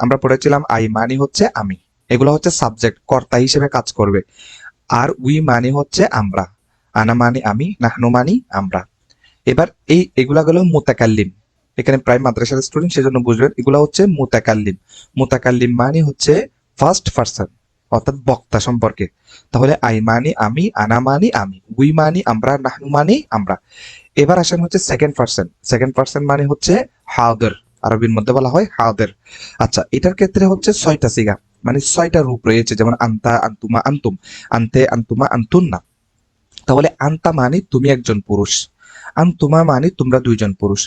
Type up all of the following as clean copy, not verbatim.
আমরা পড়েছিলাম আই মানে হচ্ছে আমি, এগুলো হচ্ছে সাবজেক্ট, কর্তা হিসেবে কাজ করবে। আর উই মানে হচ্ছে আমরা, আনা মানে আমি, নাহনু মানি আমরা। এবার এগুলা গেল মুতাকাল্লিম। এখানে প্রায় মাদ্রাসার স্টুডেন্ট সেজন্য বুঝবেন, এগুলা হচ্ছে মুতাকাল্লিম। মুতাকাল্লিম মানে হচ্ছে ফার্স্ট পারসন, অর্থাৎ বক্তা সম্পর্কে। তাহলে আই মানি আমি, আনা মানি আমি, উই মানি আমরা, নাহনু মানি আমরা। এবার আসেন হচ্ছে সেকেন্ড পারসন। সেকেন্ড পারসন মানে হচ্ছে হাউদের, আরবির মধ্যে বলা হয় হাউদের। আচ্ছা, এটার ক্ষেত্রে হচ্ছে ছয়টা সিগা, মানে ছয়টা রূপ রয়েছে, যেমন আন্তা, আন্তুমা, আন্তুম, আন্তে, আন্তুমা, আন্তুন্না। তাহলে আন্তা মানে তুমি একজন পুরুষ, আন্তুমা মানে তোমরা দুইজন পুরুষ,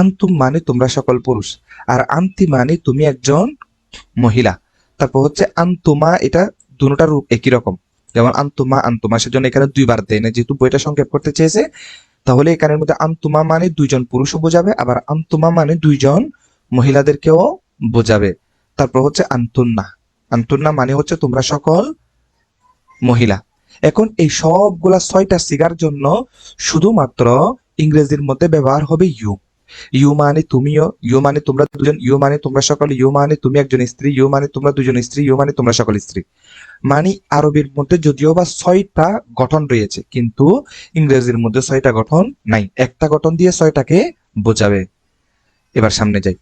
আন্তুম মানে তোমরা সকল পুরুষ, আর আন্তি মানে তুমি একজন মহিলা। তারপর হচ্ছে আন্তুমা, এটা দুটোটার রূপ একই রকম, যেমন আন্তুমা আন্তুমা, সেজন্য এখানে দুইবার দেয় না, যেহেতু বইটা সংক্ষেপ করতে চেয়েছে। তাহলে এখানের মধ্যে আন্তুমা মানে দুইজন পুরুষও বোঝাবে, আবার আন্তুমা মানে দুইজন মহিলাদেরকেও বোঝাবে। তারপর হচ্ছে আন্তুন্না, আন্তুন্না মানে হচ্ছে তোমরা সকল মহিলা। এখন এই সবগুলা ছয়টা সিগার জন্য শুধুমাত্র ইংরেজির মধ্যে ব্যবহার হবে ইউ। ইউ মানে তুমিও, ইউ মানে তোমরা দুজন, ইউ মানে তোমরা সকল, ইউ মানে তুমি একজন স্ত্রী, ইউ মানে তোমরা দুজন স্ত্রী, ইউ মানে তোমরা সকল স্ত্রী। মানে আরবির মধ্যে যদিও বা ছয়টা গঠন রয়েছে, কিন্তু ইংরেজির মধ্যে ছয়টা গঠন নাই, একটা গঠন দিয়ে ছয়টাকে বোঝাবে। এবার সামনে যাই।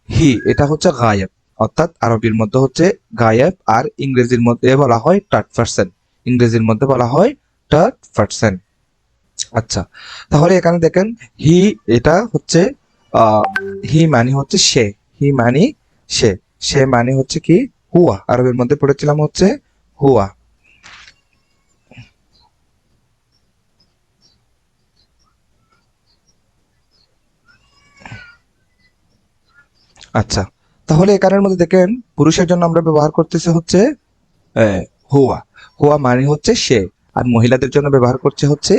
হি, এটা হচ্ছে গায়েব, অর্থাৎ আরবির মধ্যে হচ্ছে গায়েব, আর ইংরেজির মধ্যে বলা হয় থার্ড পারসন। ইংরেজির মধ্যে বলা হয় থার্ড পারসন। আচ্ছা, তাহলে এখানে দেখেন হি, এটা হচ্ছে আহ হি মানে হচ্ছে সে, হি মানে সে, সে মানে হচ্ছে কি হুয়া, আরবের মধ্যে পড়েছিলাম হচ্ছে হুয়া। আচ্ছা, তাহলে এখানের মধ্যে দেখেন পুরুষের জন্য আমরা ব্যবহার করতেছি হচ্ছে আহ, হুয়া, হুয়া মানে হচ্ছে সে, আর মহিলাদের জন্য ব্যবহার করছে হচ্ছে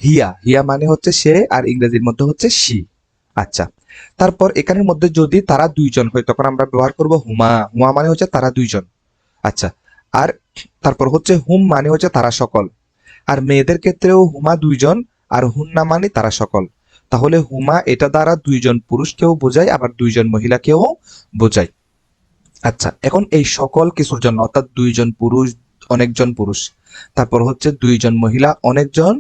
হিয়া, হিয়া মানে হচ্ছে সে, আর ইংরেজির মধ্যে হচ্ছে শি। আচ্ছা, তারপর এখানের মধ্যে যদি তারা দুইজন হয় তখন আমরা ব্যবহার করব হুমা, হুমা মানে হচ্ছে তারা দুইজন। আচ্ছা, আর তারপর হচ্ছে হুম মানে হচ্ছে তারা সকল, আর মেয়েদের ক্ষেত্রেও হুমা দুইজন, আর হুন্না মানে তারা সকল। তাহলে হুমা এটা দ্বারা দুইজন পুরুষকেও বোঝায়, আবার দুইজন মহিলাকেও বোঝায়। আচ্ছা, এখন এই সকল কিছুর জন্য, অর্থাৎ দুইজন পুরুষ, অনেকজন পুরুষ, তারপর হচ্ছে দুইজন মহিলা, অনেকজন,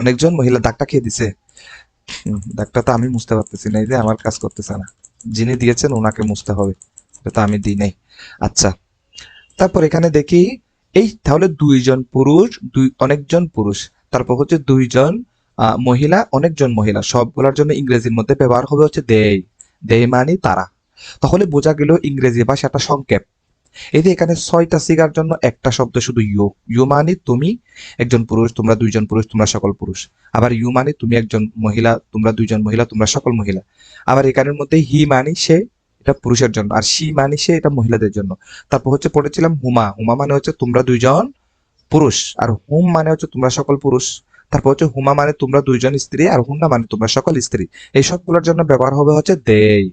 অনেকজন মহিলা, দাগটা খেয়ে দিছে। দাগটা তো আমি মুছতে পারতেছি না, এই যে আমার কাজ করতেছে না, যিনি দিয়েছেন ওনাকে মুছতে হবে, এটা তো আমি দিই নাই। আচ্ছা, তারপর এখানে দেখি এই তাহলে দুইজন পুরুষ, অনেকজন পুরুষ, তারপর হচ্ছে দুইজন মহিলা, অনেকজন মহিলা, সবগুলোর জন্য ইংরেজির মধ্যে ব্যবহার হবে হচ্ছে দেই। দেই মানে তারা। তাহলে বোঝা গেল ইংরেজি ভাষাটা সংক্ষেপ। এই যে এখানে ছয়টা সিগার জন্য একটা শব্দ শুধু ইউ। ইউ মানে তুমি একজন পুরুষ, তোমরা দুইজন পুরুষ, তোমরা সকল পুরুষ। আবার ইউ মানে তুমি একজন মহিলা, তোমরা দুইজন মহিলা, তোমরা সকল মহিলা। আবার এখানের মধ্যে হি মানে সে, এটা পুরুষের জন্য, আর শি মানে সে, এটা মহিলাদের জন্য। তারপর হচ্ছে পড়েছিলাম হুমা, হুমা মানে হচ্ছে তোমরা দুইজন পুরুষ, আর হুম মানে হচ্ছে তোমরা সকল পুরুষ। তারপর হচ্ছে হুমা মানে তোমরা দুইজন স্ত্রী, আর হুন্না মানে তোমরা সকল স্ত্রী। এই সবগুলোর জন্য ব্যবহার হবে হচ্ছে দেই।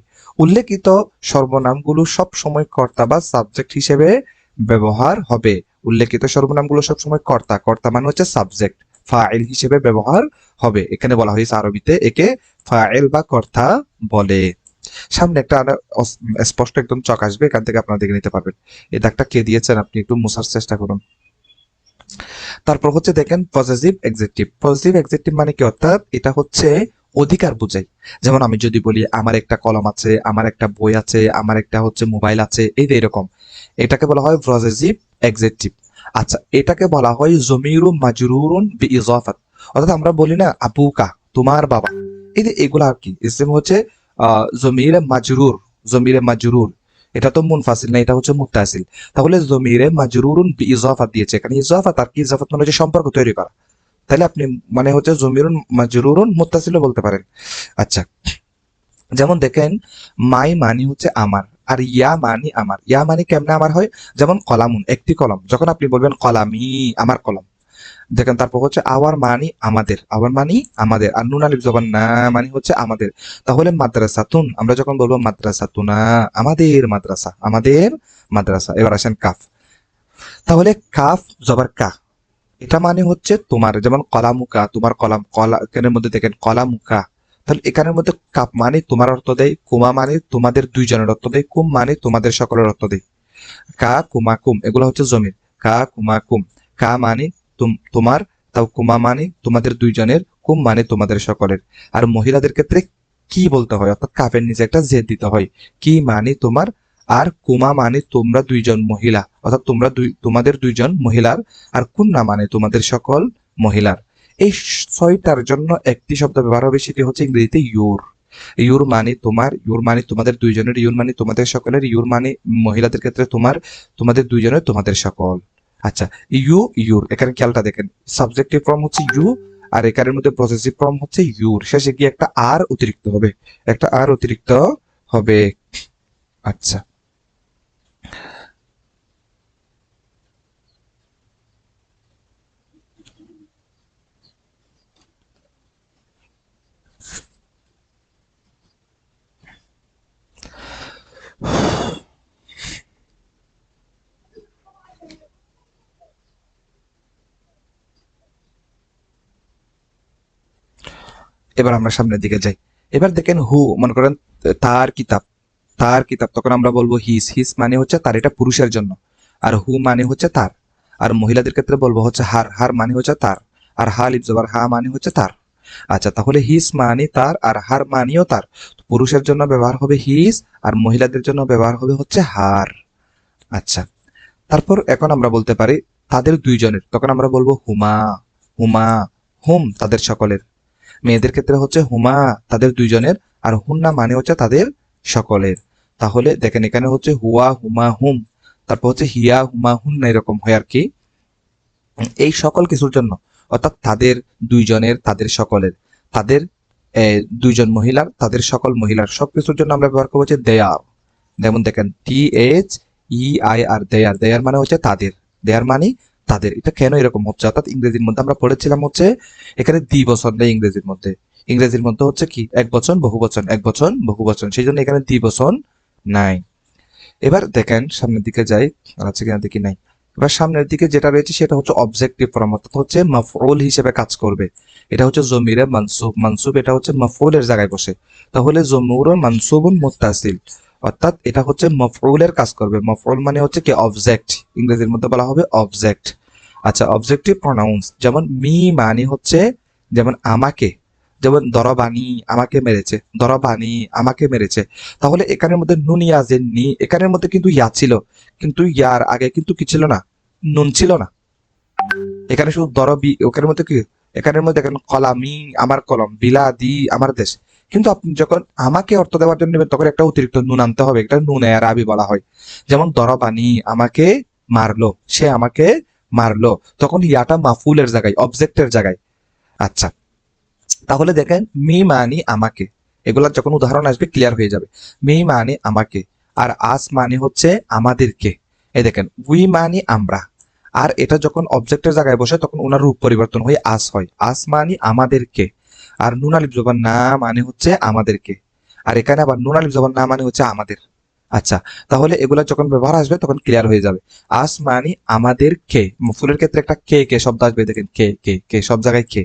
উল্লেখিত সর্বনামগুলো সব সময় কর্তা বা সাবজেক্ট হিসেবে ব্যবহার হবে। উল্লেখিত সর্বনামগুলো সব সময় কর্তা, কর্তা মানে হচ্ছে সাবজেক্ট, ফাইল হিসেবে ব্যবহার হবে। এখানে বলা হয়েছে আরবিতে একে ফাইল বা কর্তা বলে। সামনে একটা স্পষ্ট একদম চক আসবে, এখান থেকে আপনারা দেখে নিতে পারবেন। এই দাগটা কে দিয়েছেন আপনি একটু মুছার চেষ্টা করুন। তারপর হচ্ছে দেখেন পজিটিভ এক্সেক্টিভ। পজিটিভ এক্সেক্টিভ মানে কি, অর্থাৎ এটা হচ্ছে অধিকার বোঝায়। যেমন আমি যদি বলি আমার একটা কলম আছে, আমার একটা বই আছে, আমার একটা হচ্ছে মোবাইল আছে, এই যে এরকম, এটাকে বলা হয় পজিটিভ এক্সেক্টিভ। আচ্ছা, এটাকে বলা হয় জমিরু মাজরুরুন বি ইজাফাত। অর্থাৎ আমরা বলি না আবুকা, তোমার বাবা, এই যে এগুলা আর কি ইসম হচ্ছে জমিরে মাজরুর, জমিরে মাজরুর। এটা তো মুনফাসিল না, এটা হচ্ছে মুত্তাসিল। তাহলে জমিরে মাজরুরুন বি ইজাফাত দিয়েছে এখানে, ইজাফাত আর কি, ইজাফাত মানে হচ্ছে সম্পর্ক তৈরি করা। তাহলে আপনি মানে হচ্ছে জমিরুন মাজরুরুন মুত্তাসিলও বলতে পারেন। আচ্ছা, যেমন দেখেন মাই মানি হচ্ছে আমার, আর ইয়া মানি আমার। ইয়া মানি কেমনে আমার হয়, যেমন কলামুন একটি কলম, যখন আপনি বলবেন কলামি আমার কলম। দেখেন তারপর হচ্ছে আওয়ার মানি আমাদের, আওয়ার মানি আমাদের, আর নুন আলিফ জবান না মানি হচ্ছে আমাদের। তাহলে মাদ্রাসাতুন, আমরা যখন বলবো মাদ্রাসাতুনা, আমাদের মাদ্রাসা, আমাদের মাদ্রাসা। এবার আসেন কাফ। তাহলে কাফ জবর কা, এটা মানে হচ্ছে তোমার, যেমন কলামুকা, তোমার কলাম, কলা এর মধ্যে দেখেন কলামুকা, তাহলে এখানের মধ্যে কাপ মানে তোমার অর্থ দেয়, কুমা মানে তোমাদের দুইজনের অর্থ দেয়, কুম মানে তোমাদের সকলের অর্থ দেয়। কা কুমা কুম এগুলো হচ্ছে জমির। কা কুমা কুম, কা মানে তোমার, তাও কুমা মানে তোমাদের দুইজনের, কুম মানে তোমাদের সকলের। আর মহিলাদের ক্ষেত্রে কি বলতে হয়, অর্থাৎ কাপের নিচে একটা জেদ দিতে হয়। কি মানে তোমার, আর কুমা মানে তোমরা দুইজন মহিলা, অর্থাৎ তোমাদের দুইজন মহিলার, আর কুন্না মানে তোমাদের সকল মহিলার। এই ছয়টার জন্য একটি শব্দ ব্যবহার হবে, সেটি হচ্ছে ইংরেজিতে ইউর। ইউর মানে তোমার, ইউর মানে তোমাদের দুইজনের, ইউর মানে তোমাদের সকলের, ইউর মানে মহিলাদের ক্ষেত্রে তোমার, তোমাদের দুইজনের, তোমাদের সকল। আচ্ছা, ইউর এখানে খেয়ালটা দেখেন, সাবজেক্টিভ ফর্ম হচ্ছে ইউ, আর এখানের মধ্যে পজেসিভ ফর্ম হচ্ছে ইউর, শেষে গিয়ে একটা আর অতিরিক্ত হবে, একটা আর অতিরিক্ত হবে। আচ্ছা, এবার আমরা সামনের দিকে যাই। এবার দেখেন হু, মনে করেন তার কিতাব, তার কিতাব, তখন আমরা বলবো হিস। হিস মানে হচ্ছে তার, এটা পুরুষের জন্য। আর হু মানে হচ্ছে তার। আর মহিলাদের ক্ষেত্রে বলবো হচ্ছে হার, হার মানে হচ্ছে তার। আর হা লিপ জবর হা মানে হচ্ছে তার। আচ্ছা, তাহলে হিস মানে তার, আর হার মানিও তার। পুরুষের জন্য ব্যবহার হবে হিস, আর মহিলাদের জন্য ব্যবহার হবে হচ্ছে হার। আচ্ছা, তারপর এখন আমরা বলতে পারি তাদের দুইজনের, তখন আমরা বলবো হুমা। হুমা, হুম তাদের সকলের। মেয়েদের ক্ষেত্রে হচ্ছে হুমা তাদের দুইজনের, আর হুন্না মানে হচ্ছে তাদের সকলের। তাহলে দেখেন এখানে হচ্ছে হুয়া হুমা হুম, তারপর হচ্ছে হিয়া হুমা হুন্না, এরকম হয় আর কি। এই সকল কিছুর জন্য, অর্থাৎ তাদের দুইজনের, তাদের সকলের, তাদের দুইজন মহিলার, তাদের সকল মহিলার, সবকিছুর জন্য আমরা ব্যবহার করবো হচ্ছে দেয়ার। যেমন দেখেন THEIR, দেয়ার। দেয়ার মানে হচ্ছে তাদের, দেয়ার মানে তাদের। এটা কেন এরকম হচ্ছে, অর্থাৎ ইংরেজির মধ্যে আমরা পড়েছিলাম হচ্ছে এখানে দ্বিবচন নেই ইংরেজির মধ্যে। ইংরেজির মধ্যে হচ্ছে কি এক বচন বহু বচন, এক বচন বহু বচন, সেই জন্য এখানে দ্বিবচন নাই। এবার দেখেন সামনের দিকে যাই, আর আছে কিনা দেখি, নাই। এবার সামনের দিকে যেটা রয়েছে সেটা হচ্ছে অবজেক্টিভ ফর্ম, অর্থাৎ হচ্ছে মাফউল হিসেবে কাজ করবে। এটা হচ্ছে জমিরে মানসুব। মানসুব এটা হচ্ছে মাফউলের জায়গায় বসে। তাহলে জমিরুন মানসুবুন মুত্তাসিল, অর্থাৎ এটা হচ্ছে মাফউলের কাজ করবে। মাফউল মানে হচ্ছে কি অবজেক্ট, ইংরেজির মধ্যে বলা হবে অবজেক্ট। আচ্ছা, অবজেক্টিভ প্রনাউন্স, যেমন মি মানে হচ্ছে, যেমন আমাকে, যেমন দরবানি আমাকে মেরেছে, দরবানি আমাকে মেরেছে। তাহলে এখানের মধ্যে নুন ইয়া যে নি, এখানের মধ্যে কিন্তু ইয়া ছিল, কিন্তু ইয়ার আগে কিন্তু কি ছিল না, নুন ছিল না। এখানে শুধু দরবি, ওখানের মধ্যে কি, এখানের মধ্যে দেখেন কলামি আমার কলম, বিলাদি আমার দেশ। কিন্তু আপনি যখন আমাকে অর্থ দেওয়ার জন্য নেবেন, তখন একটা অতিরিক্ত নুন আনতে হবে, এটা নুন এর আবি বলা হয়। যেমন দরবানি আমাকে মারলো, সে আমাকে মারলো, তখন ইয়াটা মাফুলের জায়গায়, অবজেক্টের জায়গায়। আচ্ছা, তাহলে দেখেন মি মানি আমাকে, এগুলা যখন উদাহরণ আসবে ক্লিয়ার হয়ে যাবে। মি মানে আমাকে, আর আস মানে হচ্ছে আমাদেরকে। এই দেখেন উই মানি আমরা, আর এটা যখন অবজেক্টের জায়গায় বসে তখন ওনার রূপ পরিবর্তন হয়ে আস হয়। আস মানি আমাদেরকে, আর নুন আলিফ জবর না মানে হচ্ছে আমাদেরকে, আর এখানে আবার নুন আলিফ জবর না মানে হচ্ছে আমাদের। আচ্ছা, তাহলে এগুলা যখন ব্যবহার আসবে তখন ক্লিয়ার হয়ে যাবে। আস মানি আমাদের কে, মফুলের ক্ষেত্রে একটা কে কে শব্দ আসবে, দেখেন কে কে কে, সব জায়গায় কে,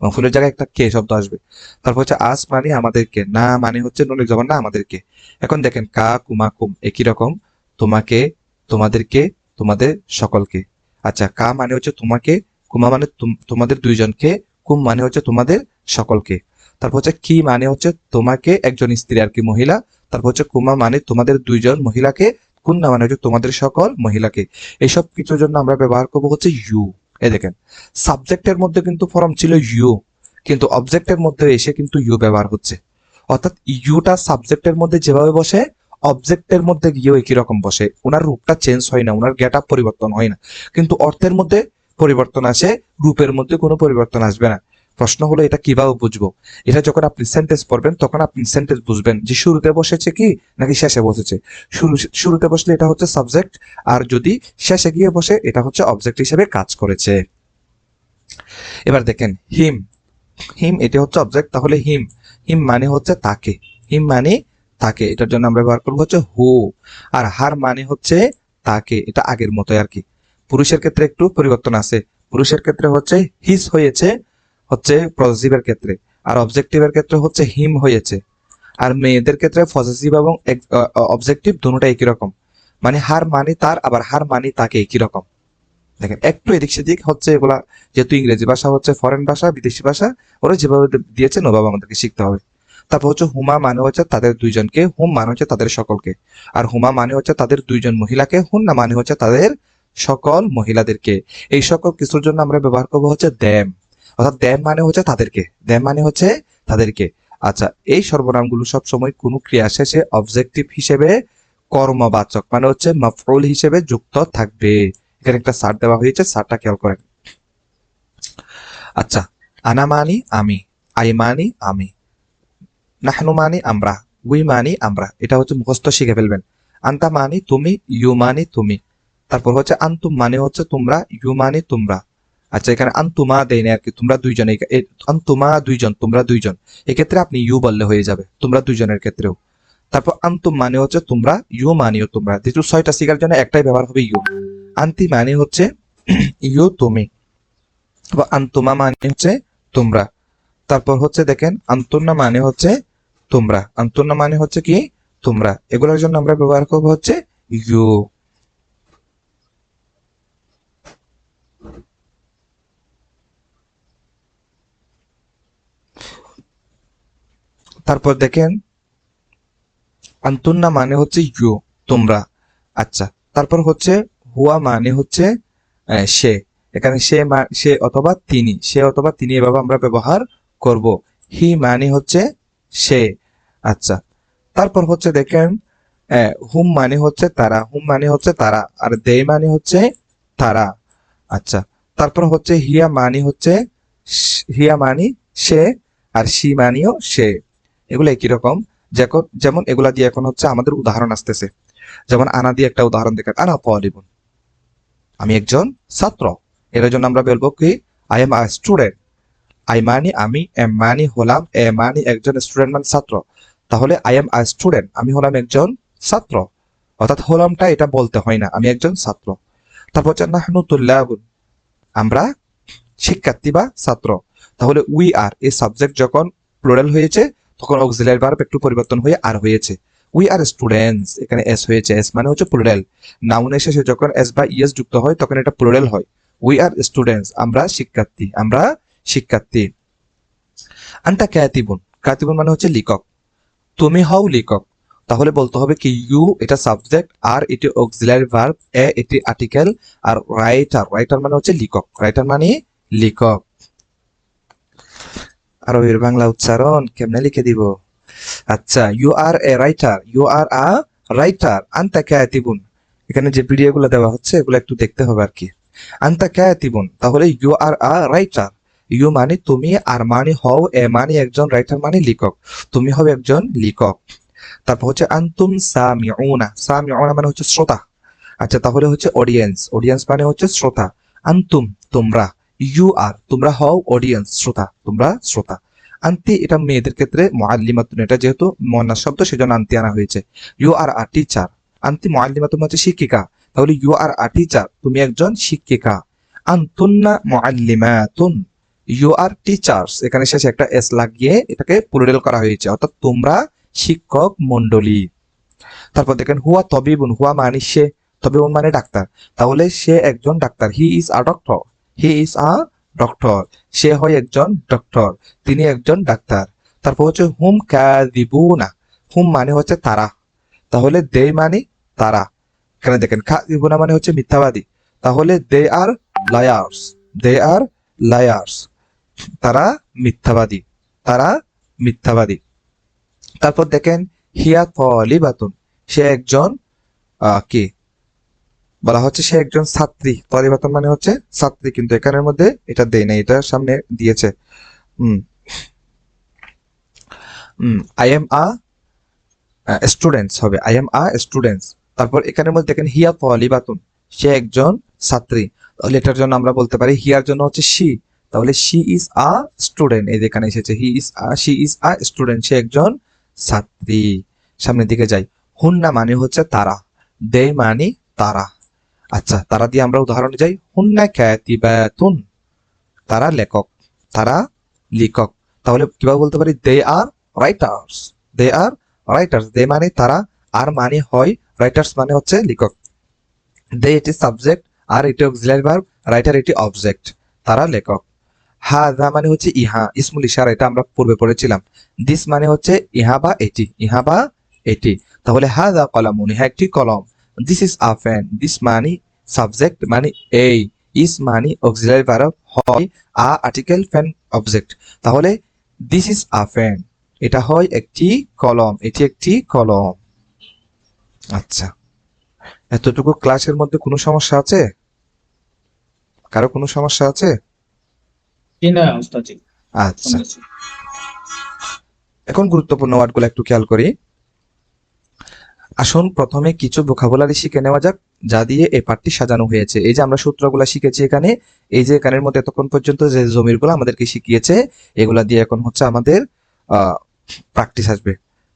মফুলের জায়গায় একটা কে শব্দ আসবে। তারপর হচ্ছে আস মানে আমাদেরকে, না মানে হচ্ছে নুনের জবান না আমাদেরকে। এখন দেখেন কা কুমা কুম একই রকম, তোমাকে, তোমাদেরকে, তোমাদের সকলকে। আচ্ছা, কা মানে হচ্ছে তোমাকে, কুমা মানে তোমাদের দুইজনকে, কুম মানে হচ্ছে তোমাদের সকলকে। তারপর হচ্ছে কি মানে হচ্ছে তোমাকে, একজন স্ত্রী আর কি, মহিলা। তারপর হচ্ছে কুমা মানে তোমাদের দুইজন মহিলাকে, কুন্না মানে হচ্ছে তোমাদের সকল মহিলাকে। এইসব কিছুর জন্য আমরা ব্যবহার করবো হচ্ছে ইউ। এই দেখেন সাবজেক্টের মধ্যে কিন্তু ফর্ম ছিল ইউ, কিন্তু অবজেক্টের মধ্যে এসে কিন্তু ইউ ব্যবহার হচ্ছে। অর্থাৎ ইউটা সাবজেক্টের মধ্যে যেভাবে বসে, অবজেক্টের মধ্যে গিয়েও একই রকম বসে, ওনার রূপটা চেঞ্জ হয় না, ওনার গেট আপ পরিবর্তন হয় না, কিন্তু অর্থের মধ্যে পরিবর্তন আসে, রূপের মধ্যে কোনো পরিবর্তন আসবে না। প্রশ্ন হলো এটা কিভাবে বুঝবো? এটা যখন আপনি সেন্টেন্স পড়বেন তখন আপনি সেন্টেন্স বুঝবেন যে শুরুতে বসেছে কি নাকি শেষে বসেছে। শুরুতে বসলে এটা হচ্ছে সাবজেক্ট, আর যদি শেষে গিয়ে বসে এটা হচ্ছে অবজেক্ট হিসেবে কাজ করেছে। এবার দেখেন হিম, হিম এটা হচ্ছে অবজেক্ট, তাহলে হিম, হিম মানে হচ্ছে তাকে, হিম মানে তাকে, এটার জন্য আমরা ব্যবহার করবো হচ্ছে হু। আর হার মানে হচ্ছে তাকে, এটা আগের মতোই আর কি। পুরুষের ক্ষেত্রে একটু পরিবর্তন আছে, পুরুষের ক্ষেত্রে হচ্ছে হিস হয়েছে হচ্ছে পজিটিভের ক্ষেত্রে, আর অবজেক্টিভের ক্ষেত্রে হচ্ছে হিম হয়েছে। আর মেয়েদের ক্ষেত্রে পজেসিভ এবং অবজেক্টিভ দুটোটা একই রকম, মানে হার মানি তার, আবার হার মানি তাকে, একই রকম। দেখেন একটু এদিক সেদিক হচ্ছে এগুলা, যেহেতু ইংরেজি ভাষা হচ্ছে ফরেন ভাষা, বিদেশি ভাষা, ওরা যেভাবে দিয়েছেন ওভাবে আমাদেরকে শিখতে হবে। তারপর হচ্ছে হুমা মানে হচ্ছে তাদের দুইজনকে, হুম মানে হচ্ছে তাদের সকলকে। আর হুমা মানে হচ্ছে তাদের দুইজন মহিলাকে, হুন্না মানে হচ্ছে তাদের সকল মহিলাদেরকে। এই সকল কিছুর জন্য আমরা ব্যবহার করবো হচ্ছে দ্যাম, অর্থাৎ দ্যাম মানে হচ্ছে তাদেরকে, দ্যাম মানে হচ্ছে তাদেরকে। আচ্ছা, এই সর্বনামগুলো সবসময় কোনো ক্রিয়া শেষে অবজেক্টিভ হিসেবে কর্মবাচক মানে হচ্ছে মাফউল হিসেবে যুক্ত থাকবে। এখানে একটা সার দেওয়া হয়েছে, সারটা খেয়াল করেন। আচ্ছা, আনা মানি আমি, আই মানি আমি, নাহনু মানি আমরা, উই মানি আমরা, এটা হচ্ছে মুখস্থ শিখে ফেলবেন। আন্তা মানি তুমি, ইউ মানি তুমি। তারপর হচ্ছে আন্তুম মানে হচ্ছে তোমরা, ইউ মানি তোমরা। আচ্ছা, এখানে আন্তুমা দেয় না আর কি, তোমরা দুইজন, আন্তুমা দুইজন, তোমরা দুইজন, এক্ষেত্রে আপনি ইউ বললে হয়ে যাবে, তোমরা দুইজনের ক্ষেত্রেও। তারপর আন্তুম মানে হচ্ছে তোমরা, ইউ মানিও তোমরা, যেহেতু 6টা শিকার জন্য একটাই ব্যবহার হবে ইউ। আন্তি মানে হচ্ছে ইউ তুমি, বা আন্তুমা মানে হচ্ছে তোমরা। তারপর হচ্ছে দেখেন আন্তন্না মানে হচ্ছে তোমরা, আন্তন্না মানে হচ্ছে কি তোমরা, এগুলোর জন্য আমরা ব্যবহার করবো হচ্ছে ইউ। তারপর দেখেন আন্তন্না মানে হচ্ছে ইউ, তোমরা। আচ্ছা, তারপর হচ্ছে হুয়া মানে হচ্ছে সে। এখানে সে অথবা তিনি, সে অথবা তিনি এভাবে আমরা ব্যবহার করব। হি মানে হচ্ছে সে। আচ্ছা, তারপর হচ্ছে দেখেন হুম মানে হচ্ছে তারা, হুম মানে হচ্ছে তারা, আর দে মানে হচ্ছে তারা। আচ্ছা, তারপর হচ্ছে হিয়া মানি হচ্ছে হিয়া মানি সে, আর সি মানিও সে। এগুলো একই রকম। যেমন এগুলা দিয়ে এখন হচ্ছে আমাদের উদাহরণ আসতেছে। যেমন আনা দিয়ে একটা উদাহরণ দেখেন, আনা তালিবুন, আমি একজন ছাত্র। এর জন্য আমরা বলবো কি I am a student. I মানি আমি, এম মানি হলাম, এ মানি একজন, স্টুডেন্ট মানে ছাত্র। তাহলে আই এম আ স্টুডেন্ট, আমি হলাম একজন ছাত্র, অর্থাৎ হলামটা এটা বলতে হয় না, আমি একজন ছাত্র। তারপর হচ্ছে নাহনু তুল্লাবুন, আমরা শিক্ষার্থী বা ছাত্র। তাহলে উই আর এই সাবজেক্ট যখন প্লুরাল হয়েছে তখন অক্সিলারি ভার্ব একটু পরিবর্তন হয়ে আর হয়েছে। উই আর স্টুডেন্টস, এখানে এস হয়েছে, এস মানে হচ্ছে প্লুরাল। নাউনের শেষে যখন এস বা ইএস যুক্ত হয় তখন এটা প্লুরাল হয়। উই আর স্টুডেন্টস, আমরা শিক্ষার্থী, আমরা শিক্ষার্থী। আনতা কাতিবুন, কাতিবুন মানে হচ্ছে লেখক, তুমি হও লেখক। তাহলে বলতে হবে কি ইউ এটা সাবজেক্ট, আর এটি অক্সিলারি ভার্ব, এ এটি আর্টিকেল, আর রাইটার, রাইটার মানে হচ্ছে লেখক, রাইটার মানে লেখক। আরবের বাংলা উচ্চারণ কেমনে লিখে দিব? আচ্ছা, you are a writer, you are a writer, আনতা কাতিবুন। এখানে যে ভিডিও গুলো দেওয়া হচ্ছে এগুলো একটু দেখতে হবে আর কি। আনতা কাতিবুন, তাহলে you are a writer, you মানে তুমি, আর মানে হও, এ মানে একজন, রাইটার মানে লেখক, তুমি হবে একজন লেখক। তারপর হচ্ছে আনতুম সামিউনা, সামিউনা মানে হচ্ছে শ্রোতা। আচ্ছা, তাহলে হচ্ছে অডিয়েন্স, অডিয়েন্স মানে হচ্ছে শ্রোতা। আনতুম তোমরা, ইউ আর তোমরা হও অডিয়েন্স, শ্রোতা, তোমরা শ্রোতা। আন্তি এটা মেয়েদের ক্ষেত্রে মুআল্লিমাতুন, এটা যেহেতু মুয়ান্নাস শব্দ সেজন্য আন্তি আনা হয়েছে। ইউ আর আ টিচার, আন্তি মুআল্লিমাতুন হচ্ছে শিক্ষিকা, তাহলে ইউ আর আ টিচার, তুমি একজন শিক্ষিকা। আনতুন্না মুআল্লিমাতুন, ইউ আর টিচার্স, এখানে শেষে একটা এস লাগিয়ে এটাকে প্লুরাল করা হয়েছে, অর্থাৎ তোমরা শিক্ষক মণ্ডলী। তারপর দেখেন হুয়া তবিবুন, হুয়া মানে সে, তবিবুন মানে ডাক্তার, তাহলে সে একজন ডাক্তার, he is a doctor, he is a doctor, সে হয় একজন ডক্টর, তিনি একজন ডাক্তার। তারপর হচ্ছে হুম কাযিবুনা, হুম মানে হচ্ছে তারা, তাহলে দে মানে তারা। এখানে দেখেন কাযিবুনা মানে হচ্ছে মিথ্যাবাদী, তাহলে দে আর লায়ার্স, দে আর লায়ার্স, তারা মিথ্যাবাদী, তারা মিথ্যাবাদী। তারপর দেখেন হিয়া তলিবাতুন, সে একজন কি বলা হচ্ছে, সে একজন ছাত্রী, তলিবাতুন মানে হচ্ছে ছাত্রী, কিন্তু এখানের মধ্যে এটা দেয় নাই, এটা সামনে দিয়েছে। হুম আই এম আ স্টুডেন্টস হবে, আই এম আ স্টুডেন্টস। তারপর এখানের মধ্যে দেখেন হিয়া তলিবাতুন, সে একজন ছাত্রী, তাহলে এটার জন্য আমরা বলতে পারি হিয়ার জন্য হচ্ছে শি, তাহলে শি ইজ আ স্টুডেন্ট, এই যেখানে এসেছে he is a, she is a student, সে একজন ছাত্রী। সামনের দিকে যাই, হুন্না মানে হচ্ছে তারা, দে মানে তারা। আচ্ছা, তারা দিয়ে আমরা উদাহরণে যাই, হুন্না কাতিবাতুন, তারা লেখক, তারা লেখক। তাহলে কিভাবে বলতে পারি দে আর রাইটার্স, দে আর রাইটার্স, দে মানে তারা, আর মানে হয়, রাইটার্স মানে হচ্ছে লেখক। দে এটি সাবজেক্ট, আর এটি অক্সিলারি ভার্ব, রাইটার এটি অবজেক্ট, তারা লেখক। হাযা মানে হচ্ছে ইহা, ইসমুল ইশারা, এটা আমরা পূর্বে পড়েছিলাম। দিস মানে হচ্ছে ইহা বা এটি, ইহা বা এটি। তাহলে হাযা কলামুন, ইহা একটি কলম। This is a fan, this মানে সাবজেক্ট মানে এই, ইস মানে অক্সিলারি ভার্ব, হয় আ আর্টিকেল, ফ্যান অবজেক্ট। তাহলে দিস ইজ আ ফ্যান, এটা হয় একটি কলম, এটি একটি কলম। আচ্ছা, এতটুকু ক্লাসের মধ্যে কোনো সমস্যা আছে? কারো কোনো সমস্যা আছে? জি না ওস্তাদ জি, আচ্ছা, শুনতেছি। এখন গুরুত্বপূর্ণ ওয়ার্ডগুলো একটু খেয়াল করি। আসুন প্রথমে কিছু ভোকাবুলারি শিখে নেওয়া যাক, যা দিয়ে এই পাঠটি সাজানো হয়েছে। এই যে আমরা সূত্রগুলো শিখেছি এখানে, এই যে এখানের মধ্যে এতক্ষণ পর্যন্ত যে জমিরগুলো আমাদেরকে শিখিয়েছে, এগুলা দিয়ে এখন হচ্ছে আমাদের প্র্যাকটিস আসবে।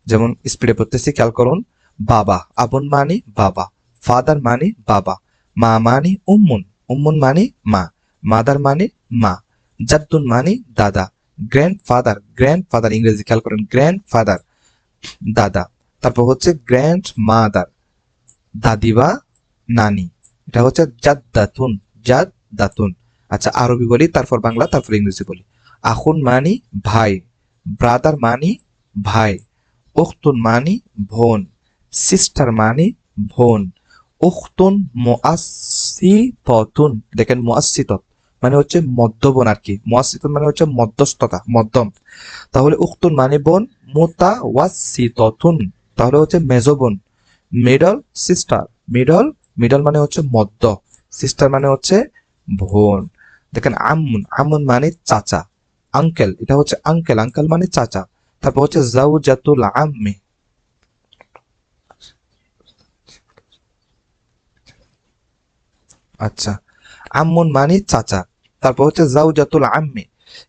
যেমন স্পিডে পড়তেছি, খেয়াল করুন। বাবা, আবুন মানি বাবা, ফাদার মানি বাবা, মা মানি উম্মুন, উম্মুন মানি মা, মাদার মানি মা, জাদ্দুন মানি দাদা, গ্র্যান্ডফাদার, গ্র্যান্ডফাদার ইংরেজি খেয়াল করেন, গ্র্যান্ডফাদার দাদা। তারপর হচ্ছে গ্র্যান্ড মাদার, দাদি বা নানি, এটা হচ্ছে জাদ্দাতুন, জাদ্দাতুন। আচ্ছা, আরবি বলি, তারপর বাংলা, তারপর ইংরেজি বলি। আখুন মানি ভাই, ব্রাদার মানি ভাই, উখতুন মানি বোন, সিস্টার মানি বোন, উখতুন মুআসসিতাতুন, দেখেন মুআসসিতাত মানে হচ্ছে মধ্যবোন আর কি, মুআসসিতাত মানে হচ্ছে মধ্যস্থতা, মধ্যম। তাহলে উখতুন মানে বোন, মুতাওয়াসসিতাতুন তাহলে হচ্ছে মেজো বোন, মিডল সিস্টার, মিডল, মিডল মানে হচ্ছে মধ্য, সিস্টার মানে হচ্ছে বোন। দেখেন আম্মুন, আম্মুন মানে চাচা, আঙ্কেল এটা হচ্ছে আঙ্কেল, আঙ্কেল মানে চাচা। তারপর হচ্ছে জাউজাতুল আম্মি, আচ্ছা, আম্মুন মানে চাচা। তারপর হচ্ছে জাউজাতুল আম্মি,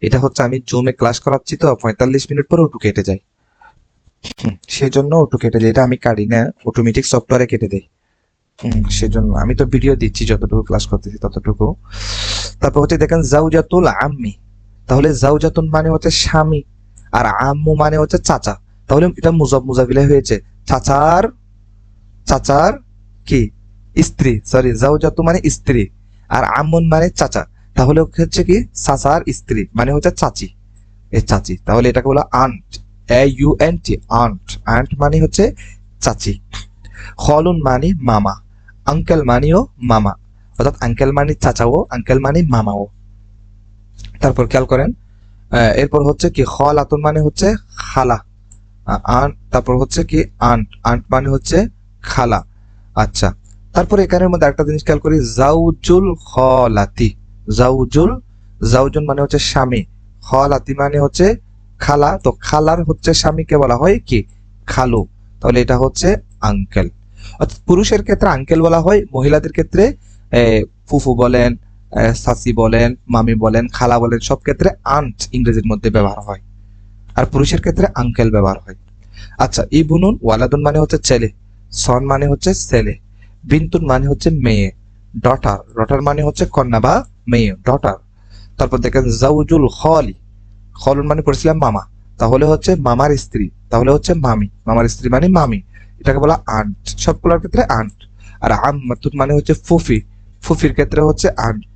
এটা হচ্ছে আমি জুমে ক্লাস করাচ্ছি তো 45 মিনিট পর ওটু কেটে যায়, সেই জন্য ওটু কেটে যায়, এটা আমি কাটি না, অটোমেটিক সফটওয়্যারে কেটে দেয়। সেজন্য আমি তো ভিডিও দিচ্ছি, যতটুকু ক্লাস করতেছি ততটুকু। তারপর হচ্ছে দেখেন জাউজাতুল আম্মি, তাহলে জাউজাতুন মানে হচ্ছে স্বামী, আর আম্মু মানে হচ্ছে চাচা। তাহলে এটা মুজাফিলে হয়েছে, চাচার, চাচার কি স্ত্রী, সরি, জাউজাতু মানে স্ত্রী, আর আম্মুন মানে চাচা। তাহলে হচ্ছে কি চাচার স্ত্রী মানে হচ্ছে চাচি, এই চাচি। তাহলে এটাকে বলা আন্ট, AUNT, আন্ট, আন্ট মানে হচ্ছে চাচি। খলুন মানে মামা, আঙ্কেল মানিও মামা, অর্থাৎ আঙ্কেল মানে চাচাও, আঙ্কেল মানে মামাও। তারপর খেয়াল করেন, এরপর হচ্ছে কি খলাতুন মানে হচ্ছে খালা, আন্ট, তারপর হচ্ছে কি আন্ট, আন্ট মানে হচ্ছে খালা। আচ্ছা, তারপর এখানের মধ্যে একটা জিনিস খেয়াল করি, জাউজুল খলাতি, জাউজুল, জাউজুন মানে হচ্ছে স্বামী, খলাতি মানে হচ্ছে খালা, তো খালার হচ্ছে স্বামীকে বলা হয় কি খালু, তাহলে এটা হচ্ছে আঙ্কেল। অর্থাৎ পুরুষের ক্ষেত্রে আঙ্কেল বলা হয়, মহিলাদের ক্ষেত্রে ফুফু বলেন, সাসি বলেন, মামি বলেন, খালা বলেন, সব ক্ষেত্রে আন্ট ইংরেজির মধ্যে ব্যবহার হয়, আর পুরুষের ক্ষেত্রে আঙ্কেল ব্যবহার হয়। আচ্ছা, ইবনুন ওয়ালাদুন মানে হচ্ছে ছেলে, সন মানে হচ্ছে ছেলে, বিন্তুন মানে হচ্ছে মেয়ে, ডটার, ডটার মানে হচ্ছে কন্যা বা মেয়ে, ডটার। তারপর দেখেন জাউজুল খলি, খলুন মানে পড়েছিলাম মামা, তাহলে হচ্ছে মামার স্ত্রী, তাহলে হচ্ছে মামি, মামার স্ত্রী মানে মামি, এটাকে বলা আন্ট, সবগুলোর ক্ষেত্রে আন্ট। আর আম্মাতুন মানে হচ্ছে ফুফি, ফুফির ক্ষেত্রে হচ্ছে আন্ট।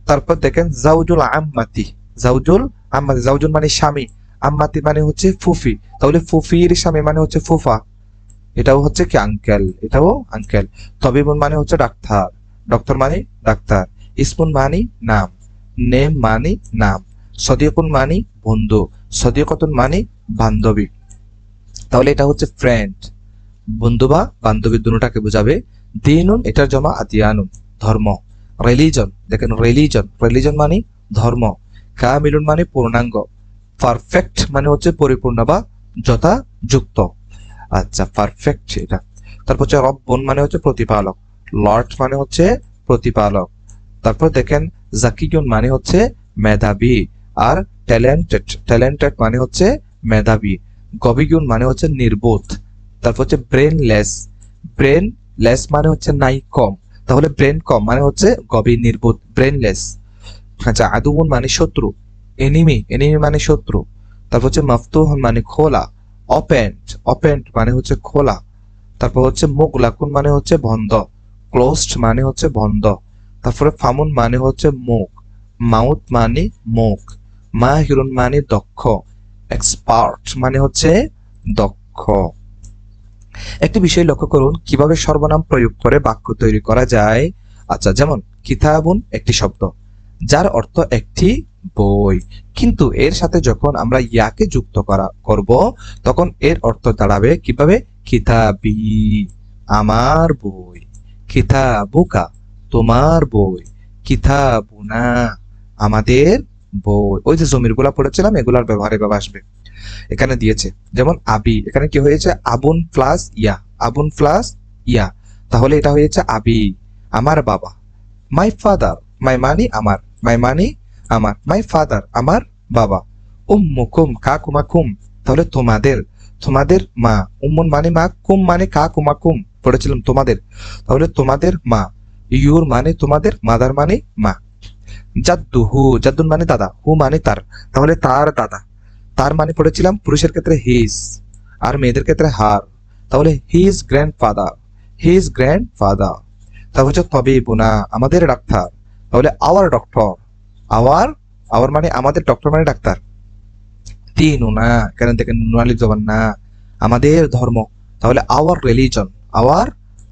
তারপর দেখেন জাউজুল আম্মাতি, জাউজুল আম্মাতি, জাউজুল মানে স্বামী, আম্মাতি মানে হচ্ছে ফুফি, তাহলে ফুফির স্বামী মানে হচ্ছে ফুফা, এটাও হচ্ছে কি আঙ্কেল, এটাও আঙ্কেল। তবিবুন মানে হচ্ছে ডাক্তার, ডক্টর মানে ডাক্তার। ইসমুন মানি নাম, নেম মানি নাম। সদিকুন মানি বন্ধু, সদিকতুন মানি বান্ধবী, তাহলে এটা হচ্ছে ফ্রেন্ড, বন্ধু বা বান্ধবী দুটাকে বোঝাবে। দিনুন এটার জমা আদিয়ানুন, ধর্ম। রিলিজন, দেখেন রিলিজন, রিলিজন মানে ধর্ম। কামিলুন মানে পূর্ণাঙ্গ, পারফেক্ট মানে হচ্ছে পরিপূর্ণ বা যথাযুক্ত। আচ্ছা, পারফেক্ট এটা। তারপর হচ্ছে রব্বুন মানে হচ্ছে প্রতিপালক, লর্ড মানে হচ্ছে প্রতিপালক। তারপর দেখেন জাকিউন মানে হচ্ছে মেধাবী, আর ট্যালেন্টেড, ট্যালেন্টেড মানে হচ্ছে মেধাবী। গবিগুন মানে হচ্ছে নির্বোধ। তারপর হচ্ছে ব্রেনলেস, ব্রেনলেস মানে হচ্ছে নাই, কম, তাহলে ব্রেন কম মানে হচ্ছে গবি, নির্বোধ, ব্রেনলেস। আচ্ছা, আদুবুন মানে শত্রু, এনিমি, এনিমি মানে শত্রু। তারপর হচ্ছে মাফতুহুন মানে খোলা, ওপেন্ড, ওপেন্ড মানে হচ্ছে খোলা। তারপর হচ্ছে মুগলাকুন মানে হচ্ছে বন্ধ, ক্লোজড মানে হচ্ছে বন্ধ। তারপরে ফামুন মানে হচ্ছে মুখ, মাউথ মানে মুখ, মাহিরুন মানে দক্ষ, এক্সপার্ট মানে হচ্ছে দক্ষ। একটি বিষয় লক্ষ্য করুন কিভাবে সর্বনাম প্রয়োগ করে বাক্য তৈরি করা যায়। আচ্ছা, যেমন কিতাবুন একটি শব্দ যার অর্থ একটি বই, কিন্তু এর সাথে যখন আমরা ইয়াকে যুক্ত করব তখন এর অর্থ দাঁড়াবে কিভাবে? কিতাবি, আমার বই, কিতাবুকা, তোমার বই, কিতাবুনা, আমাদের বই। ওই যে জমিরগুলা পড়েছিলাম এগুলার ব্যবহার এভাবে আসবে। এখানে দিয়েছে যেমন আবি, এখানে কি হয়েছে? আবুন প্লাস ইয়া, আবুন প্লাস ইয়া, তাহলে এটা হয়েছে আবি, আমার বাবা। মাই ফাদার, মাই মানি আমার, মাই মানি আমার, মাই ফাদার আমার বাবা। উম্মুকুম কাকুমাকুম, তাহলে তোমাদের, তোমাদের মা। উম্মুন মানে মা, কুম মানে কাকুমাকুম, পড়েছিলাম তোমাদের, তাহলে তোমাদের মা। ইউর মানে তোমাদের, মাদার মানে মা। জাদ্দুহু, জাদ্দুন মানে দাদা, হু মানে তার, তাহলে তার দাদা। তার মানে পড়েছিলাম পুরুষের ক্ষেত্রে হিজ, আর মেয়েদের ক্ষেত্রে হার, তাহলে হিজ গ্র্যান্ডফাদার, হিজ গ্র্যান্ডফাদার। তারপর হচ্ছে তবিবুনা, আমাদের ডাক্তার, তাহলে আওয়ার ডক্টর, আওয়ার, আওয়ার মানে আমাদের, ডক্টর মানে ডাক্তার। দিনুনা, এখানে দেখেন নুনালিফ জবান না, আমাদের ধর্ম, তাহলে আওয়ার রিলিজন, আওয়ার,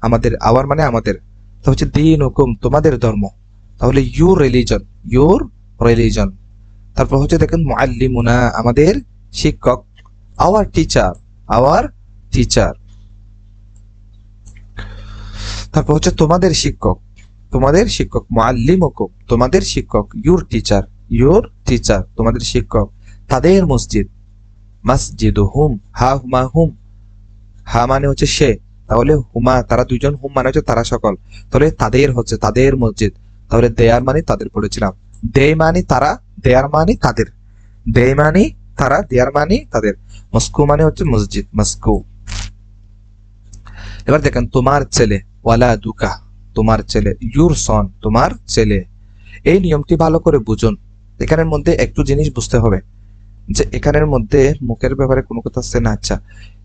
আমাদের, আওয়ার মানে আমাদের। তো হচ্ছে দিন হুকুম, তোমাদের ধর্ম, তাহলে ইউর রিলিজন, ইউর রিলিজন। তারপর হচ্ছে দেখেন মুআল্লিমুনা, আমাদের শিক্ষক, আওয়ার টিচার, আওয়ার টিচার। তারপর হচ্ছে তোমাদের শিক্ষক, তোমাদের শিক্ষক, মুআল্লিমুকুম, তোমাদের শিক্ষক, ইউর টিচার, ইউর টিচার, তোমাদের শিক্ষক। তাদের মসজিদ, মাসজিদুহুম, হা হুমা হুম, হা মানে হচ্ছে সে, তাহলে হুমা তারা দুইজন, হুম মানে হচ্ছে তারা সকল, তাহলে তাদের হচ্ছে তাদের মসজিদ, তাহলে দেয়ার মানে তাদের পড়েছিলাম। দে মানে তারা, দেয়ার মানে তাদের, দে মানে তারা, দেয়ার মানে তাদের। মস্কো মানে হচ্ছে মসজিদ, মস্কো। এবার দেখেন তোমার ছেলে, ওয়ালা দুকা, তোমার ছেলে, ইউর সন, তোমার ছেলে। এই নিয়মটি ভালো করে বুঝুন। এখানের মধ্যে একটু জিনিস বুঝতে হবে যে এখানের মধ্যে মুখের ব্যাপারে কোনো কথা আছে না। আচ্ছা,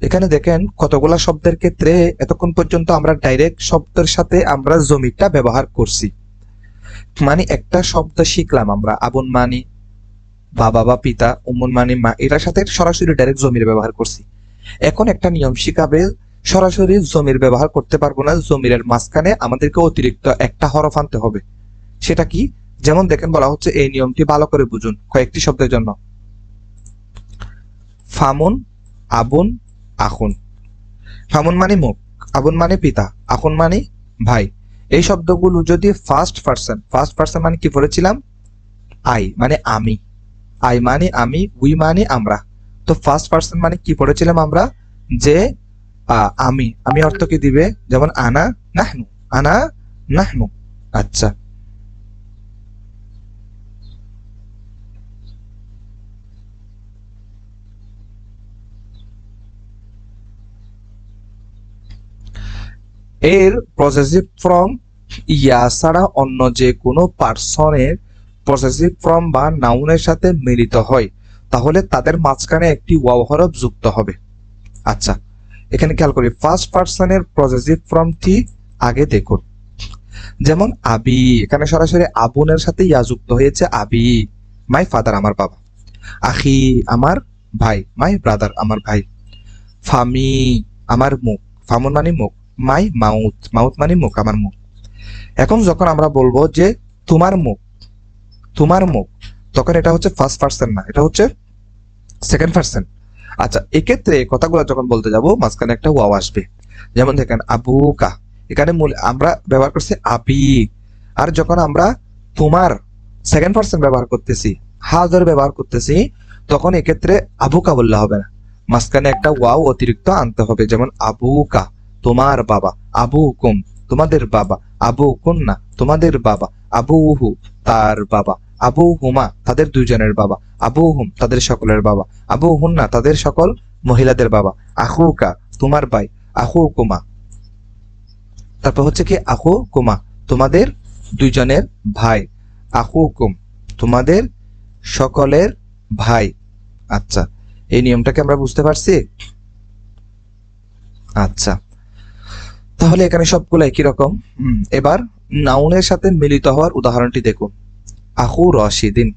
এখানে দেখেন কতগুলা শব্দের ক্ষেত্রে এতক্ষণ পর্যন্ত আমরা ডাইরেক্ট শব্দের সাথে আমরা জমিটা ব্যবহার করছি, মানে একটা শব্দ শিখলাম আমরা, আবুন মানি বাবা বা পিতা, উম্মুন মানি মা, এটার সাথে সরাসরি ডাইরেক্ট জমির ব্যবহার করছি। এখন একটা নিয়ম শিখাবে, সরাসরি জমির ব্যবহার করতে পারবো না, জমিরের মাঝখানে আমাদেরকে অতিরিক্ত একটা হরফ আনতে হবে। সেটা কি? যেমন দেখেন বলা হচ্ছে এই নিয়মটি ভালো করে বুঝুন কয়েকটি শব্দের জন্য। ফামুন, আবুন, আখুন। ফামুন মানে মুখ, আবুন মানে পিতা, আখুন মানে ভাই। এই শব্দগুলো যদি ফার্স্ট পার্সন, ফার্স্ট পার্সন মানে কি পড়েছিলাম? আই মানে আমি, আই মানে আমি, উই মানে আমরা। তো ফার্স্ট পার্সন মানে কি পড়েছিলাম আমরা? যে আমি, আমি অর্থ কি দিবে? যেমন আনা, নাহনু, আনা, নাহনু। আচ্ছা, এর পজেসিভ ফর্ম ইয়া ছাড়া অন্য যে কোনো পার্সনের পজেসিভ ফর্ম বা নাউনের সাথে মিলিত হয় তাহলে তাদের মাঝখানে একটি ওয়াও হরফ যুক্ত হবে। আচ্ছা, এখানে খেয়াল করি ফার্স্ট পার্সনের পজেসিভ ফর্মটি আগে দেখুন। যেমন আবি, এখানে সরাসরি আবুনের সাথে ইয়া যুক্ত হয়েছে, আবি, মাই ফাদার, আমার বাবা। আখি, আমার ভাই, মাই ব্রাদার, আমার ভাই। ফামি, আমার মুখ, ফামুন মানে মুখ, মাই মাউথ, মাউথ মানে মুখ, আমার মুখ। এখন যখন আমরা বলবো যে তোমার মুখ, তোমার মুখ, তখন এটা হচ্ছে ফার্স্ট পার্সন না, এটা হচ্ছে সেকেন্ড পার্সন। আচ্ছা, এক্ষেত্রে কথাগুলো যখন বলতে যাব মাঝখানে একটা ওয়াও আসবে। যেমন দেখেন আবুকা, এখানে মূল আমরা ব্যবহার করছি আবি। আর যখন আমরা তোমার সেকেন্ড পার্সন ব্যবহার করতেছি, হাজার ব্যবহার করতেছি, তখন এক্ষেত্রে আবুকা বললে হবে না, মাঝখানে একটা ওয়াও অতিরিক্ত আনতে হবে। যেমন আবুকা, তোমার বাবা, আবু হুকুম, তোমাদের বাবা, আবু কুন্না, তোমাদের বাবা, আবু উহু, তার বাবা, আবু হুমা, তাদের দুইজনের বাবা, আবু হুম, তাদের সকলের বাবা, আবু হুন্না, তাদের সকল মহিলাদের বাবা, আহুকা, তোমার ভাই, আহু কুমা। তারপর হচ্ছে কি আহু কুমা, তোমাদের দুইজনের ভাই, আহু কুম, তোমাদের সকলের ভাই। আচ্ছা, এই নিয়মটাকে আমরা বুঝতে পারছি। আচ্ছা, তাহলে এখানে সবগুলো একই রকম। এবার নাউনের সাথে মিলিত হওয়ার উদাহরণটি দেখুন। আখু রশিদিন।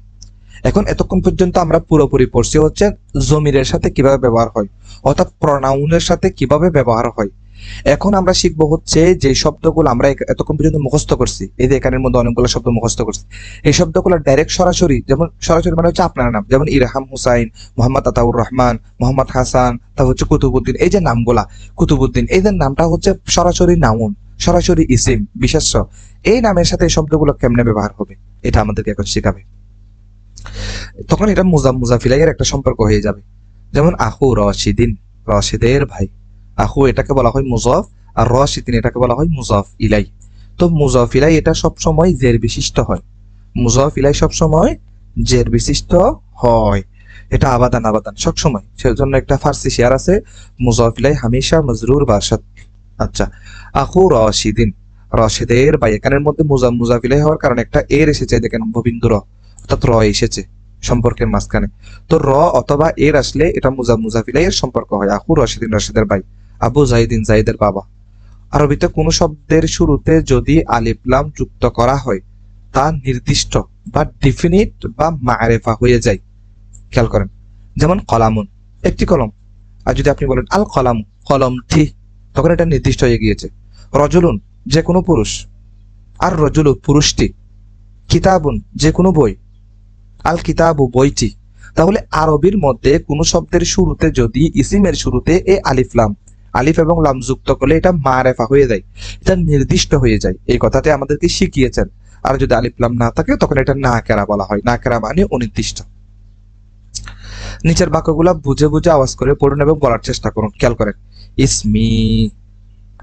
এখন এতক্ষণ পর্যন্ত আমরা পুরোপুরি পড়ছি হচ্ছে জমিরের সাথে কিভাবে ব্যবহার হয়, অর্থাৎ প্রনাউনের সাথে কিভাবে ব্যবহার হয়। এখন আমরা শিখবো হচ্ছে যে শব্দগুলো আমরা এতক্ষণ পর্যন্ত মুখস্থ করছি, এই যে এখানের মধ্যে অনেকগুলো শব্দ মুখস্থ করছি, এই শব্দগুলো ডাইরেক্ট সরাসরি, যেমন সরাসরি মানে হচ্ছে আপনার নাম, যেমন ইরহাম হুসাইন, মোহাম্মদ আতাউর রহমান, মোহাম্মদ হাসান, তারপর হচ্ছে কুতুবুদ্দিন, এই যে নামগুলা, কুতুবুদ্দিন এই যে নামটা হচ্ছে সরাসরি নাউন, সরাসরি ইসিম বিশেষ্য। এই নামের সাথে এই শব্দগুলো কেমনে ব্যবহার হবে এটা আমাদেরকে এখন শেখাবে। তখন এটা মুজাফিলাইয়ের একটা সম্পর্ক হয়ে যাবে। যেমন আখু রশিদিন, রশিদের ভাই। আখু এটাকে বলা হয় মুজাফ, আর রশিদিন এটাকে বলা হয় মুজাফ ইলাই। তো মুজাফ ইলাই এটা সবসময় জের বিশিষ্ট হয়, মুজাফ ইলাই সবসময় জের বিশিষ্ট হয়। এটা আবাদান আবাদান সবসময়, সেজন্য একটা ফার্সি শেয়ার আছে, মুজাফ ইলাই হামেশা মজরুর বাসাত। আচ্ছা, আখু রশিদিন, রশিদের ভাই। এখানের মধ্যে মুজাফ ইলাই হওয়ার কারণে একটা এর এসেছে, দেখেন ভবিন্দু র, অর্থাৎ র এসেছে সম্পর্কের মাঝখানে। তো র অথবা এর আসলে এটা মুজাফিলাই এর সম্পর্ক হয়। আখু রশিদিন, রশিদের ভাই। আবু জাহিদিন, জাহিদের বাবা। আরবিতে কোনো শব্দের শুরুতে যদি আলিফ লাম যুক্ত করা হয় তা নির্দিষ্ট বা ডিফিনিট বা মারেফা হয়ে যায়। খেয়াল করেন, যেমন কলামুন, একটি কলম। আর যদি আপনি বলেন আল কলাম, কলমটি, তখন এটা নির্দিষ্ট হয়ে গিয়েছে। রজুলুন, যে কোনো পুরুষ। আর রজুলু, পুরুষটি। কিতাবুন, যে কোনো বই। আল কিতাবু, বইটি। তাহলে আরবির মধ্যে কোন শব্দের শুরুতে যদি ইসিমের শুরুতে এ আলিফ এবং লাম যুক্ত করলে এটা মারেফা হয়ে যায়, এটা নির্দিষ্ট হয়ে যায়। এই কথাটি আমাদেরকে শিখিয়েছেন। আর যদি আলিফ লাম না থাকে তখন এটা নাকেরা বলা হয়। নাকেরা মানে অনির্দিষ্ট। নিচের বাক্যগুলো বুঝে বুঝে আওয়াজ করে পড়ুন এবং বলার চেষ্টা করুন। খেয়াল করেন, ইসমি,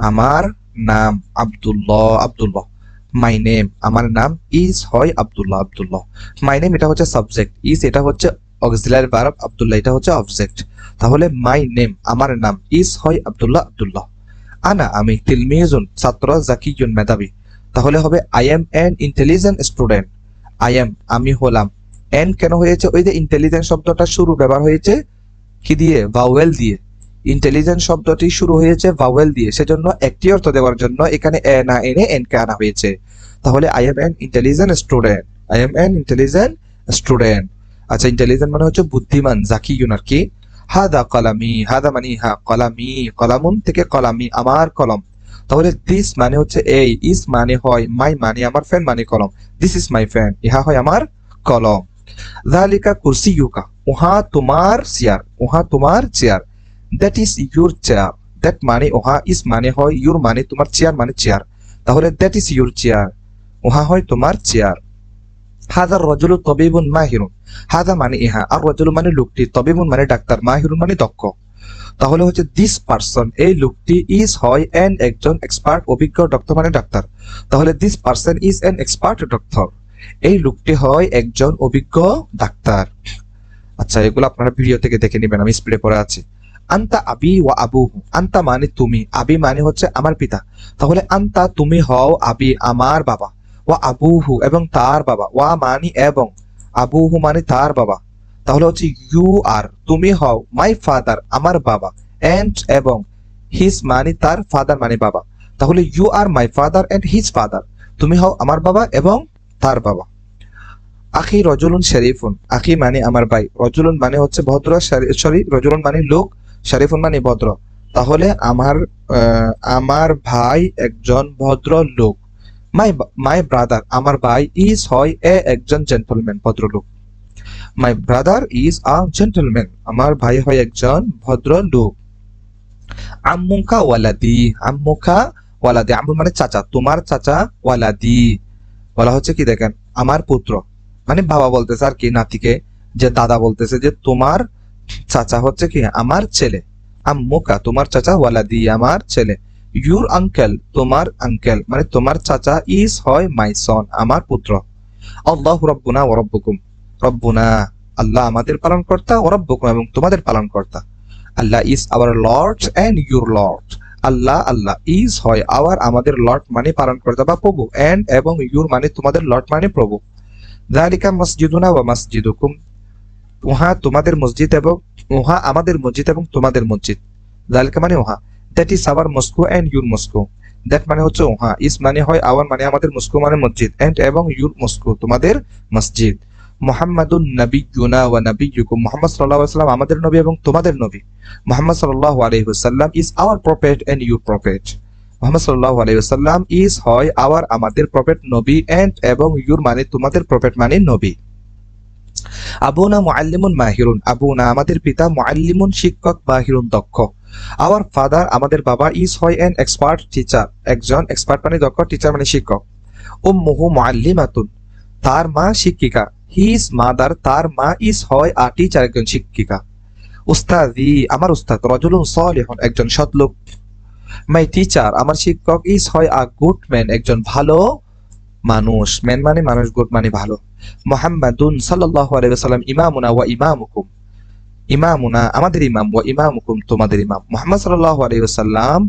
আমার নাম, আব্দুল্লাহ, আব্দুল্লাহ। মাই নেম, আমার নাম, ইজ হয় আব্দুল্লাহ, আব্দুল্লাহ। মাই নেম এটা হচ্ছে সাবজেক্ট, ইজ এটা হচ্ছে অক্সিলারি ভার্ব, আব্দুল্লাহ এটা হচ্ছে অবজেক্ট। তাহলে মাই নেম, আমার নাম, ইজ হয় আব্দুল্লাহ, আব্দুল্লাহ। আনা, আমি, তিলমিজুন, ছাত্র, জাকিয়ুন, মেধাবী। তাহলে হবে I am an intelligent student. I am, আমি হলাম। এন কেন হয়েছে? ওই যে ইন্টেলিজেন্ট শব্দটা শুরু ব্যবহার হয়েছে কি দিয়ে? ভাওয়েল দিয়ে। ইন্টেলিজেন্ট শব্দটি শুরু হয়েছে ভাওয়েল দিয়ে, সেজন্য একটি অর্থ দেওয়ার জন্য এখানে এ না এনে এন কে আনা হয়েছে। তাহলে I am an intelligent student, I am an intelligent student. আচ্ছা, ইন্টেলিজেন্ট মানে হচ্ছে বুদ্ধিমান, জাকিয়ুন আর কি। হাদা কলামি, হাদা মানে হা, কলামি, কলামুন থেকে কলামি, আমার কলম। তাহলে দিস মানে হচ্ছে এই, ইস মানে হয় মাই মানে আমার, ফ্যান মানে কলম। দিস ইজ মাই ফ্যান, ইহা হয় আমার কলম। যালিকা কুরসিয়ুকা, উহা তোমার চেয়ার, উহা তোমার chair. That is your chair, that মানে উহা, ইজ মানে হয় ইউর মানে তোমার, চেয়ার মানে চেয়ার। তাহলে দ্যাট ইজ ইউর চেয়ার, উহা হয় তোমার চেয়ার। হাদার রজুলু তবিবুন মাহিরুন, হাদা মানে ইহা, আর রজুলু মানে লোকটি, তবিবুন মানে ডাক্তার, মাহিরুন মানে দক্ষ। তাহলে হচ্ছে দিস পারসন, এই লোকটি, ইজ হয় এন একজন, এক্সপার্ট অভিজ্ঞ, ডক্টর মানে ডাক্তার। তাহলে this person is an expert doctor, এই লোকটি হয় একজন অভিজ্ঞ ডাক্তার। আচ্ছা, এগুলো আপনারা ভিডিও থেকে দেখে নেবেন, আমি স্প্রে করে আছি। আন্তা আবি ওয়া আবুহু, আন্তা মানে তুমি, আবি মানে হচ্ছে আমার পিতা। তাহলে আন্তা তুমি হও, আবি আমার বাবা, ওয়া আবুহু এবং তার বাবা, ওয়া মানে এবং, আবুহু মানে তার বাবা। তাহলে হচ্ছে ইউ আর, তুমি হও, মাই ফাদার আমার বাবা, এন্ড এবং, হিজ মানে তার, ফাদার মানে বাবা। তাহলে you are my father and his father, তুমি হও আমার বাবা এবং তার বাবা। আখি রজুলুন শরীফুন, আখি মানে আমার ভাই, রজুলুন মানে হচ্ছে ভদ্র, সরি রজুলুন মানে লোক, শরীফুন মানে ভদ্র। তাহলে আমার ভাই একজন ভদ্র লোক। মাই ব্রাদার, আমার ভাই, ইজ হয় একজন জেন্টলম্যান, ভদ্রলোক। My brother is a gentleman, আমার ভাই হয় একজন ভদ্র লোক। আম্মুকা ওয়ালাদি, আম্মুকা ওয়ালাদি, আম্মু মানে চাচা, তোমার চাচা, ওয়ালাদি বলা হচ্ছে কি দেখেন, আমার পুত্র, মানে বাবা বলতেছে আর কি নাতিকে, যে দাদা বলতেছে যে তোমার চাচা হচ্ছে কি আমার ছেলে। আম্মুকা তোমার চাচা, ওয়ালাদি আমার ছেলে। ইউর আঙ্কেল তোমার আঙ্কেল, মানে তোমার চাচা, ইজ হয় মাই সন আমার পুত্র। আল্লাহু রাব্বুনা ওয়া রাব্বুকুম, রব্বুনা আল্লাহ আমাদের পালনকর্তা, ওয়া রাব্বুকুম এবং তোমাদের পালনকর্তা। Allah is our lord and your lord, Allah, Allah is হয় আওয়ার আমাদের, লর্ড মানে পালনকর্তা বা প্রভু, এন্ড এবং ইউর মানে তোমাদের, লর্ড মানে প্রভু। যালিকা মসজিদুনা ওয়া মসজিদুকুম, উহা তোমাদের মসজিদ এবং উহা আমাদের মসজিদ এবং তোমাদের মসজিদ। যালিকা মানে উহা, that is our mosque and your mosque. That মানে হচ্ছে উহা, ইস মানে হয় আওয়ার মানে আমাদের, মস্কো মানে মসজিদ, এন্ড এবং ইউর মস্কো তোমাদের মসজিদ। মুহাম্মাদুন নাবিয়্যুনা ওয়া নাবিয়্যুকুম, মুহাম্মদ সাল্লাল্লাহু আলাইহি ওয়াসাল্লাম আমাদের নবী এবং তোমাদের নবী। মুহাম্মদ সাল্লাল্লাহু আলাইহি ওয়াসাল্লাম is our prophet and your prophet. Muhammad সাল্লাল্লাহু আলাইহি ওয়াসাল্লাম ইজ হয় আওয়ার আমাদের প্রফেট নবী, এন্ড এবং ইউর মানে তোমাদের প্রফেট মানে নবী। আবুনা মুআল্লিমুন মাহিরুন, আবুনা আমাদের পিতা, মুআল্লিমুন শিক্ষক, মাহিরুন দক্ষ। আওয়ার ফাদার আমাদের বাবা, ইজ হয় এন এক্সপার্ট টিচার, একজন এক্সপার্ট মানে দক্ষ, টিচার মানে শিক্ষক। উম্মুহু মুআল্লিমাতুন, তার মা শিক্ষিকা। হিজ মাদার তার মা, ইজ হয় আ টিচার একজন শিক্ষিকা। উস্তাদি আমার উস্তাদ, রাজুলুন সালিহুন একজন সৎ লোক। মাই টিচার আমার শিক্ষক, ইজ হয় আ গুড ম্যান একজন ভালো মানুষ। ম্যান মানে মানুষ, গুড মানে ভালো। মুহাম্মাদুন সাল্লাল্লাহু আলাইহি ওয়াসাল্লাম ইমামুনা ওয়া ইমামুকুম, ইমামুনা আমাদের ইমাম, ওয়া ইমামুকুম তোমাদের ইমাম। মুহাম্মদ সাল্লাল্লাহু আলাইহি ওয়াসাল্লাম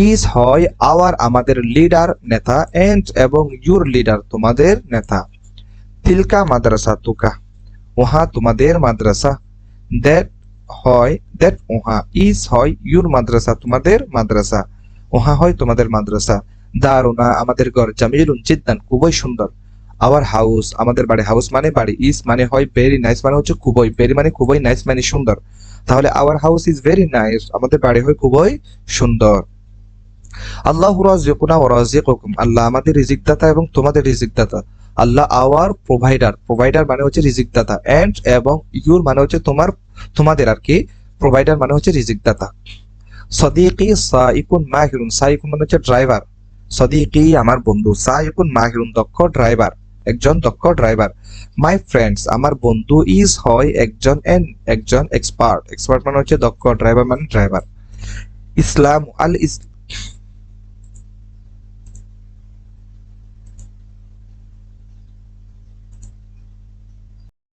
ইজ হয় আওয়ার আমাদের লিডার নেতা, এন্ড এবং ইউর লিডার তোমাদের নেতা। তিলকা মাদ্রাসা তুকা, উহা তোমাদের মাদ্রাসা। দ্যাট হয় দ্যাট উহা, ইজ হয় ইউর মাদ্রাসা তোমাদের মাদ্রাসা, উহা হয় তোমাদের মাদ্রাসা। দারুনা আমাদের ঘর, জামিলুন জিদ্দান খুবই সুন্দর। আওয়ার হাউস আমাদের বাড়ি, হাউস মানে বাড়ি, ইজ মানে হয় ভেরি নাইস মানে হচ্ছে খুবই, ভেরি মানে খুবই, নাইস মানে সুন্দর। তাহলে our house is very nice, আমাদের বাড়ি হয় খুবই সুন্দর। আল্লাহু রাযিকুনা ওয়া রাযিকুকুম, আল্লাহ আমাদের রিজিক দাতা এবং তোমাদের রিজিক দাতা। আল্লাহ আওয়ার প্রোভাইডার, প্রোভাইডার মানে হচ্ছে রিজিক দাতা, এন্ড এবং ইউর মানে হচ্ছে তোমার, তোমাদের আর কি, প্রোভাইডার মানে হচ্ছে রিজিক দাতা। সদিকি সাইকুন মাহিরুন, সাইকুন মানে হচ্ছে ড্রাইভার, সদিকি আমার বন্ধু, সাইকুন মাহিরুন দক্ষ ড্রাইভার, একজন দক্ষ ড্রাইভার। মাই ফ্রেন্ডস আমার বন্ধু, ইজ হয় একজন একজন এক্সপার্ট, এক্সপার্ট মানে হচ্ছে দক্ষ, ড্রাইভার মানে ড্রাইভার। ইসলাম আল